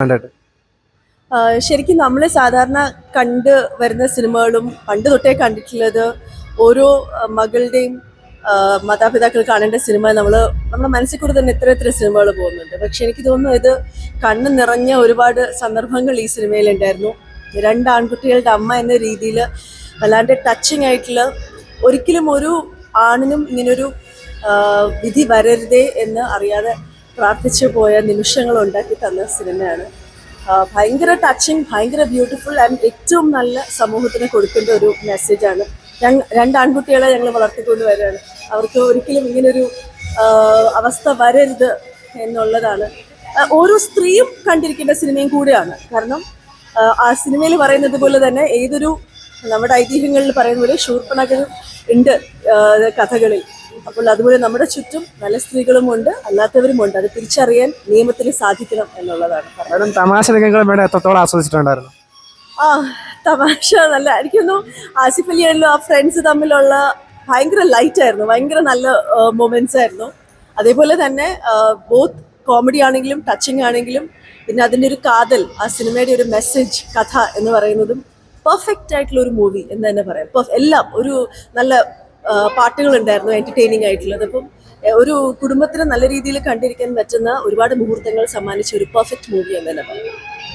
കണ്ടിട്ട് ശരിക്കും നമ്മൾ സാധാരണ കണ്ട് വരുന്ന സിനിമകളും പണ്ട് തൊട്ടേ കണ്ടിട്ടുള്ളത് ഓരോ മകളുടെയും മാതാപിതാക്കൾ കാണേണ്ട സിനിമ നമ്മുടെ മനസ്സിൽ കൂടെ തന്നെ എത്ര സിനിമകൾ പോകുന്നുണ്ട്. പക്ഷെ എനിക്ക് തോന്നുന്നു ഇത് കണ്ണ് നിറഞ്ഞ ഒരുപാട് സന്ദർഭങ്ങൾ ഈ സിനിമയിലുണ്ടായിരുന്നു. രണ്ട് ആൺകുട്ടികളുടെ അമ്മ എന്ന രീതിയിൽ വല്ലാണ്ട് ടച്ചിങ് ആയിട്ടുള്ള, ഒരിക്കലും ഒരു ആണിനും ഇങ്ങനൊരു വിധി വരരുതേ എന്ന് അറിയാതെ പ്രാർത്ഥിച്ചു പോയ നിമിഷങ്ങൾ ഉണ്ടാക്കി തന്ന സിനിമയാണ്. ഭയങ്കര ടച്ചിങ്, ഭയങ്കര ബ്യൂട്ടിഫുൾ ആൻഡ് ഏറ്റവും നല്ല സമൂഹത്തിന് കൊടുക്കേണ്ട ഒരു മെസ്സേജാണ്. രണ്ട് ആൺകുട്ടികളെ ഞങ്ങൾ വളർത്തിക്കൊണ്ട് വരികയാണ്. അവർക്ക് ഒരിക്കലും ഇങ്ങനൊരു അവസ്ഥ വരരുത് എന്നുള്ളതാണ് ഓരോ സ്ത്രീയും കണ്ടിരിക്കേണ്ട സിനിമയും കൂടെയാണ്. കാരണം ആ സിനിമയിൽ പറയുന്നത് പോലെ തന്നെ ഏതൊരു നമ്മുടെ ഐതിഹ്യങ്ങളിൽ പറയുന്ന പോലെ ശൂർപ്പണഖ ഉണ്ട് കഥകളിൽ. അപ്പോൾ അതുപോലെ നമ്മുടെ ചുറ്റും നല്ല സ്ത്രീകളുമുണ്ട്, അല്ലാത്തവരുമുണ്ട്. അത് തിരിച്ചറിയാൻ നിയമത്തിന് സാധിക്കണം എന്നുള്ളതാണ്. തമാശ രംഗങ്ങൾ എത്രത്തോളം ആസ്വദിച്ചിട്ടുണ്ടായിരുന്നു? തമാശ നല്ല, എനിക്കൊന്നു ആസിഫ് അലി ആയാലും ആ ഫ്രണ്ട്സ് തമ്മിലുള്ള ഭയങ്കര ലൈറ്റ് ആയിരുന്നു, ഭയങ്കര നല്ല മൊമെന്റ്സ് ആയിരുന്നു. അതേപോലെ തന്നെ ബോത്ത് കോമഡി ആണെങ്കിലും ടച്ചിങ് ആണെങ്കിലും പിന്നെ അതിൻ്റെ ഒരു കാതൽ, ആ സിനിമയുടെ ഒരു മെസ്സേജ്, കഥ എന്ന് പറയുന്നതും പെർഫെക്റ്റ് ആയിട്ടുള്ള ഒരു മൂവി എന്ന് തന്നെ പറയാം. എല്ലാം ഒരു നല്ല പാട്ടുകളുണ്ടായിരുന്നു, എൻ്റർടൈനിങ് ആയിട്ടുള്ളത്. അപ്പം ഒരു കുടുംബത്തിന് നല്ല രീതിയിൽ കണ്ടിരിക്കാൻ പറ്റുന്ന ഒരുപാട് മുഹൂർത്തങ്ങൾ സമ്മാനിച്ച ഒരു പെർഫെക്റ്റ് മൂവി എന്ന് തന്നെ പറയാം.